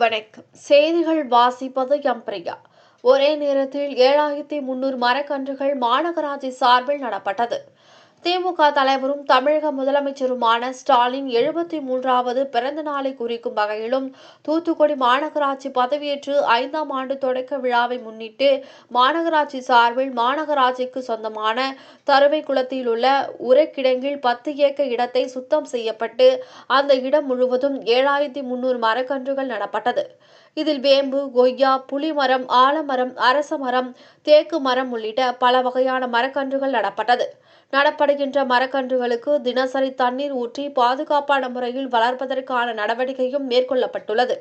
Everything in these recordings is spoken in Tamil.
வணக்கம். செய்திகள் வாசிப்பது எம்பிரியா. ஒரே நேரத்தில் 7300 மரக்கன்றுகள் மாநகராட்சி சார்பில் நடப்பட்டது. திமுக தலைவரும் தமிழக முதலமைச்சருமான ஸ்டாலின் 73வது பிறந்த நாளை குறிக்கும் வகையிலும் தூத்துக்குடி மாநகராட்சி பதவியேற்று 5ஆம் ஆண்டு தொடக்க விழாவை முன்னிட்டு மாநகராட்சி சார்பில் மாநகராட்சிக்கு சொந்தமான தருவைக்குளத்தில் உள்ள உரக்கிடங்கில் 10 ஏக்கர் இடத்தை சுத்தம் செய்யப்பட்டு அந்த இடம் முழுவதும் 7300 மரக்கன்றுகள் நடப்பட்டது. இதில் வேம்பு, கொய்யா, புளிமரம், ஆலமரம், அரச மரம், தேக்கு மரம் உள்ளிட்ட பல வகையான மரக்கன்றுகள் நடப்பட்டது. நடப்படுகின்ற மரக்கன்றுகளுக்கு தினசரி தண்ணீர் ஊற்றி பாதுகாப்பான முறையில் வளர்ப்பதற்கான நடவடிக்கையும் மேற்கொள்ளப்பட்டுள்ளது.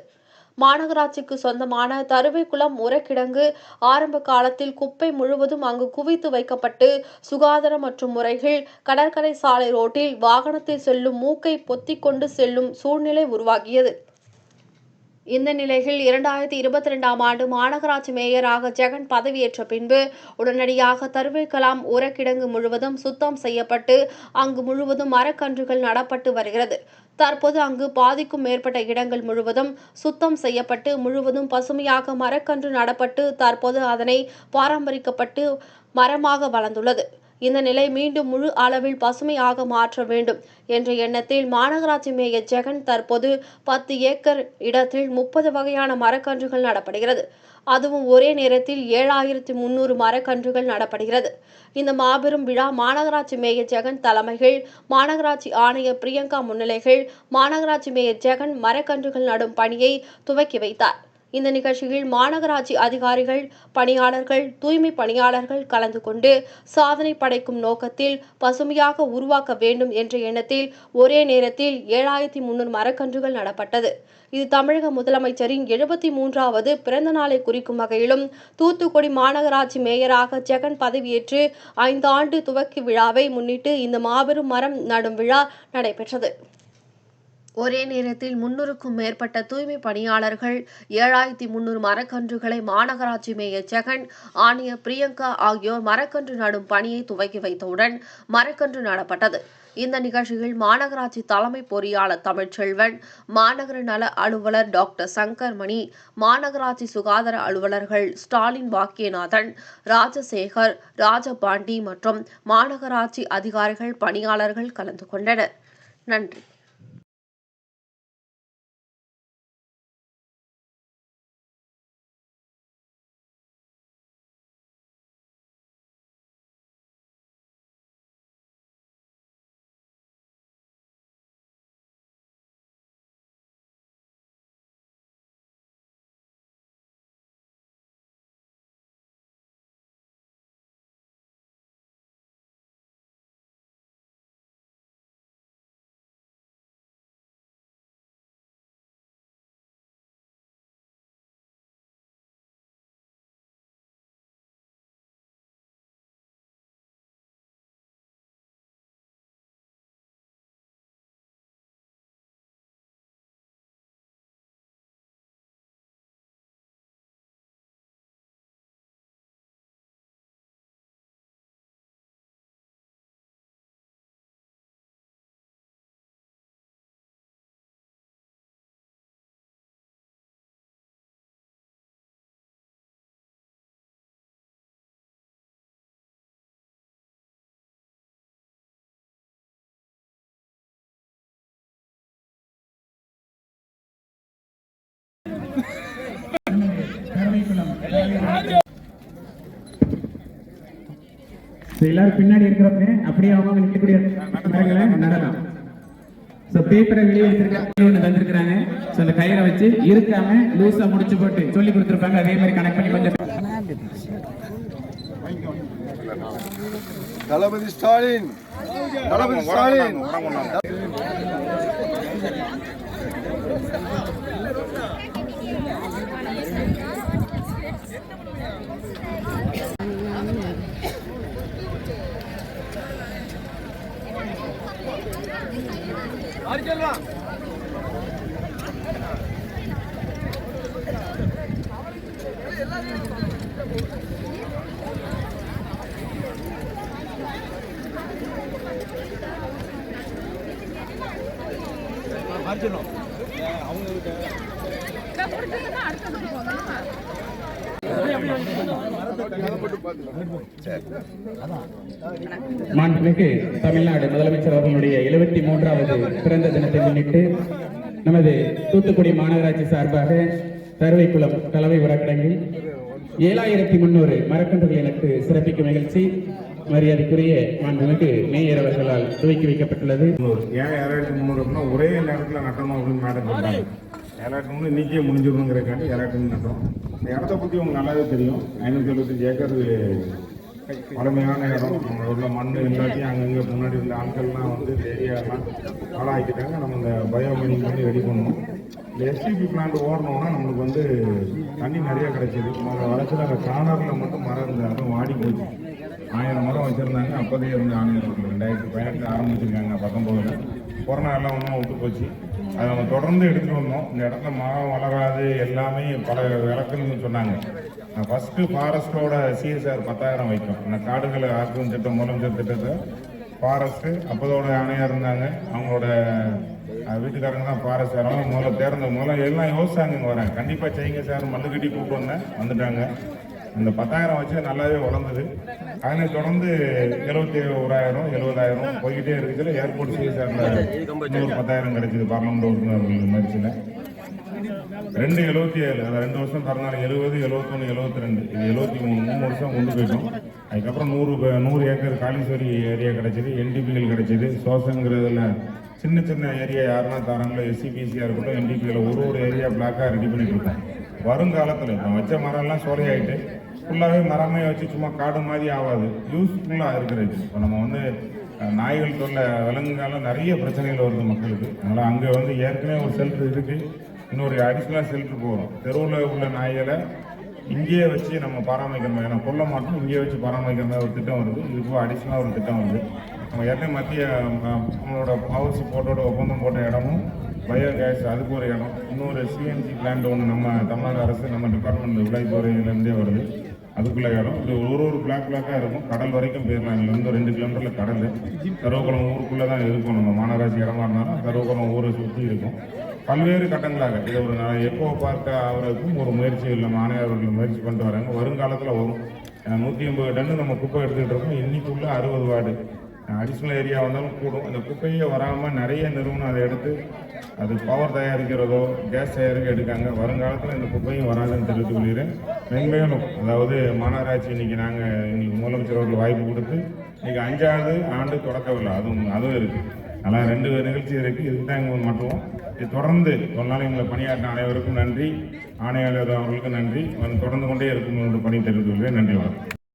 மாநகராட்சிக்கு சொந்தமான தருவைக்குளம் உரக்கிடங்கு ஆரம்ப காலத்தில் குப்பை முழுவதும் அங்கு குவித்து வைக்கப்பட்டு சுகாதாரம் மற்றும் முறைகள் கடற்கரை சாலை ரோட்டில் வாகனத்தில் செல்லும் மூக்கை பொத்திக் கொண்டு செல்லும் சூழ்நிலை உருவாகியது. இந்த நிலையில் 2022ஆம் ஆண்டு மாநகராட்சி மேயராக ஜெகன் பதவியேற்ற பின்பு உடனடியாக தருவைக்குளம் உரக்கிடங்கு முழுவதும் சுத்தம் செய்யப்பட்டு அங்கு முழுவதும் மரக்கன்றுகள் நடப்பட்டு வருகிறது. தற்போது அங்கு பாதிக்கும் மேற்பட்ட இடங்கள் முழுவதும் சுத்தம் செய்யப்பட்டு முழுவதும் பசுமையாக மரக்கன்று நடப்பட்டு தற்போது அதனை பராமரிக்கப்பட்டு மரமாக வளர்ந்துள்ளது. இந்த நிலை மீண்டும் முழு அளவில் பசுமையாக மாற்ற வேண்டும் என்ற எண்ணத்தில் மாநகராட்சி மேயர் ஜெகன் தற்போது 10 ஏக்கர் இடத்தில் 30 வகையான மரக்கன்றுகள் நடப்படுகிறது. அதுவும் ஒரே நேரத்தில் 7300 மரக்கன்றுகள் நடப்படுகிறது. இந்த மாபெரும் விழா மாநகராட்சி மேயர் ஜெகன் தலைமையில் மாநகராட்சி ஆணையர் பிரியங்கா முன்னிலையில் மாநகராட்சி மேயர் ஜெகன் மரக்கன்றுகள் நடும் பணியை துவக்கி வைத்தார். இந்த நிகழ்ச்சியில் மாநகராட்சி அதிகாரிகள், பணியாளர்கள், தூய்மை பணியாளர்கள் கலந்து கொண்டு சாதனை படைக்கும் நோக்கத்தில் பசுமையாக உருவாக்க வேண்டும் என்ற எண்ணத்தில் ஒரே நேரத்தில் 7300 மரக்கன்றுகள் நடப்பட்டது. இது தமிழக முதலமைச்சரின் 73வது பிறந்த நாளை குறிக்கும் வகையிலும் தூத்துக்குடி மாநகராட்சி மேயராக ஜெகன் பதவியேற்று 5 ஆண்டு துவக்க விழாவை முன்னிட்டு இந்த மாபெரும் மரம் நடும் விழா நடைபெற்றது. ஒரே நேரத்தில் 300க்கும் மேற்பட்ட தூய்மை பணியாளர்கள் 7300 மரக்கன்றுகளை மாநகராட்சி மேயர் ஜெகன், ஆணையர் பிரியங்கா ஆகியோர் மரக்கன்று நடும் பணியை துவக்கி வைத்தவுடன் மரக்கன்று நடப்பட்டது. இந்த நிகழ்ச்சியில் மாநகராட்சி தலைமை பொறியாளர் தமிழ்ச்செல்வன், மாநகர நல அலுவலர் டாக்டர் சங்கர்மணி, மாநகராட்சி சுகாதார அலுவலர்கள் ஸ்டாலின் பாக்கியநாதன், ராஜசேகர், ராஜபாண்டி மற்றும் மாநகராட்சி அதிகாரிகள், பணியாளர்கள் கலந்து கொண்டனர். நன்றி. எல்லாரும் பின்னாடி இருக்கிறவங்க அப்படியே அவங்க நிற்கக்கூடிய மரங்களை நடலாம். பேப்பரை வெளியே தந்திருக்கிறாங்க. அந்த கயிறை வச்சு இருக்காம லூசா முடிச்சு போட்டு சொல்லி கொடுத்துருப்பாங்க. அதே மாதிரி கனெக்ட் பண்ணி கொஞ்சம் தளபதி ஸ்டாலின் அவங்க மாண்புமிகு தமிழ்நாடு முதலமைச்சர் அவர்களுடைய 73வது பிறந்த தினத்தை முன்னிட்டு நமது தூத்துக்குடி மாநகராட்சி சார்பாக தருவைக்குளம் கலவை உரக்கிடங்கில் 7300 மரக்கன்றுகள் எனக்கு சிறப்பிக்கும் நிகழ்ச்சி மரியாதைக்குரிய மாண்புமிகு மேயர் அவர்களால் துவக்கி வைக்கப்பட்டுள்ளது. ஏன் 7300 அப்படின்னா ஒரே நேரத்தில் நட்டணும் அப்படின்னு மேடம் சொல்றாங்க. 7300 இன்னைக்கே முடிஞ்சிடணுங்கிறக்காண்டி 7300 நட்டோம். இந்த இடத்த பற்றி உங்களுக்கு நல்லாவே தெரியும். 575 ஏக்கர் பழமையான இடம். உள்ள மண் எல்லாத்தையும் அங்கங்கே முன்னாடி இருந்த ஆட்கள்லாம் வந்து இந்த ஏரியாலாம் ஆளாக்கிட்டாங்க. நம்ம இந்த பயோமினிங் பண்ணி ரெடி பண்ணோம். இந்த எஸ்டிபி பிளான்ட் ஓடணும்னா நம்மளுக்கு வந்து தண்ணி நிறைய கிடைச்சிது. வளர்ச்சியில் அந்த கார்னரில் மட்டும் மரம் இருந்தது, அதுவும் வாடி போச்சு. 1000 மரம் வச்சுருந்தாங்க. அப்போதே இருந்து ஆணையர்கள் 2018 ஆரம்பிச்சிருக்காங்க. 19 கொரோனா எல்லாம் ஒன்றும் விட்டு போச்சு. அதை நம்ம தொடர்ந்து எடுத்துகிட்டு வந்தோம். இந்த இடத்துல மரம் வளராது எல்லாமே பல விளக்குன்னு சொன்னாங்க. ஃபஸ்ட்டு ஃபாரஸ்ட்டோட சிஎஸ்ஆர் 10,000 வைக்கும். அந்த காடுகளை ஆக்கும் திட்டம் முதலமைச்சர் திட்டத்தை ஃபாரஸ்ட்டு அப்போதோட ஆணையாக இருந்தாங்க. அவங்களோட வீட்டுக்காரங்க தான் ஃபாரஸ்ட் யாரும் முதல்ல எல்லாம் யோசிச்சாங்க. இங்கே வரேன் கண்டிப்பாக செய்யுங்க சார், மல்லுக்கட்டி கூப்பிட்டு வந்தேன், வந்துட்டாங்க. அந்த 10,000 வச்சு நல்லாவே வளர்ந்தது. அதனை தொடர்ந்து 71,000 70,000 போய்கிட்டே இருக்குதுல. ஏர்போர்ட் சிஎஸ்ஆரில் இன்னொரு 10,000 கிடைச்சிது. பார்லமெண்ட் உறுப்பினர்கள் முயற்சியில் 277 அதை 2 வருஷம் தரனால 70 71 72 இது 73 3 வருஷம் கொண்டு போயிட்டோம். அதுக்கப்புறம் 100 ஏக்கர் காளீஸ்வரி ஏரியா கிடைச்சிது. என்டிபிகள் கிடைச்சிது. சோசங்கிறதுல சின்ன சின்ன ஏரியா யாருன்னா தராங்களோ எஸ்சிபிசியாக இருக்கட்டும் என்டிபியில் ஒரு ஏரியா பிளாக்காக ரெடி பண்ணிட்டு இருக்கோம். வருங்காலத்தில் இப்போ வச்ச மரம்லாம் சோலையாயிட்டு ஃபுல்லாகவே மரமே வச்சு சும்மா காடு மாதிரி ஆகாது, யூஸ்ஃபுல்லாக இருக்கிறது. இப்போ நம்ம வந்து நாய்கள் தொல்லை விலங்குகாலம் நிறைய பிரச்சனைகள் வருது மக்களுக்கு. அதனால் அங்கே வந்து ஏற்கனவே ஒரு ஷெல்டர் இருக்குது, இன்னொரு அடிஷ்னலாக ஷெல்டர் போகிறோம். தெருவில் உள்ள நாய்களை இங்கேயே வச்சு நம்ம பராமரிக்கணும். ஏன்னா கொல்ல மாட்டோம், இங்கேயே வச்சு பராமரிக்கிற மாதிரி ஒரு திட்டம் வருது. இதுக்கு அடிஷ்னலாக ஒரு திட்டம் வருது. நம்ம ஏற்கனவே மத்திய நம்மளோட பவர் சப்போர்ட்டோட ஒப்பந்தம் போட்ட இடமும் பயோகேஸ் அதுக்கு ஒரு இடம், இன்னொரு சிஎன்சி பிளான்ட் ஒன்று நம்ம தமிழ்நாடு அரசு நம்ம டிபார்ட்மெண்ட் விளைத்துறையிலேருந்தே வருது. அதுக்குள்ள இடம் இது ஒரு பிளாக்காக இருக்கும். கடல் வரைக்கும் போயிடலாம். இங்கே 2 கிலோமீட்டரில் கடல். கருவக்குளம் ஊருக்குள்ளே தான் இருக்கும். நம்ம மாநகராட்சி இடமா இருந்தாலும் கருவக்குளம் ஊரை சுற்றி இருக்கும். பல்வேறு கட்டங்களாக இதை ஒரு எக்கோ பார்க்க ஆகிறதுக்கும் ஒரு முயற்சிகள் நம்ம ஆணையாளர்கள் முயற்சி பண்ணிட்டு வராங்க. வருங்காலத்தில் வரும். 180 டன்னு நம்ம குப்பை எடுத்துக்கிட்டு இருக்கோம். இன்னைக்குள்ள 60 வார்டு அடிஷ்னல் ஏரியா வந்தாலும் கூடும். அந்த குப்பையே வராமல் நிறைய நிறுவனம் அதை எடுத்து அது பவர் தயாரிக்கிறதோ கேஸ் தயாரிக்க எடுக்காங்க. வருங்காலத்தில் இந்த குப்பையும் வராதுன்னு தெரிவித்துக் கொள்கிறேன். மென்மேலும் அதாவது மாநகராட்சி இன்னைக்கு முதலமைச்சர் அவர்கள் வாய்ப்பு கொடுத்து இன்னைக்கு 5வது ஆண்டு தொடக்க விழா அதுவும் இருக்குது. அதனால் 2 நிகழ்ச்சி இருக்குது. இதுக்கு தான் இங்கே மட்டும் இது தொடர்ந்து ஒரு நாள் எங்களை பணியாற்ற அனைவருக்கும் நன்றி. ஆணையாளர் அவர்களுக்கும் நன்றி. தொடர்ந்து கொண்டே இருக்கும் என்று பணி தெரிவித்துக் கொள்கிறேன். நன்றி. வணக்கம்.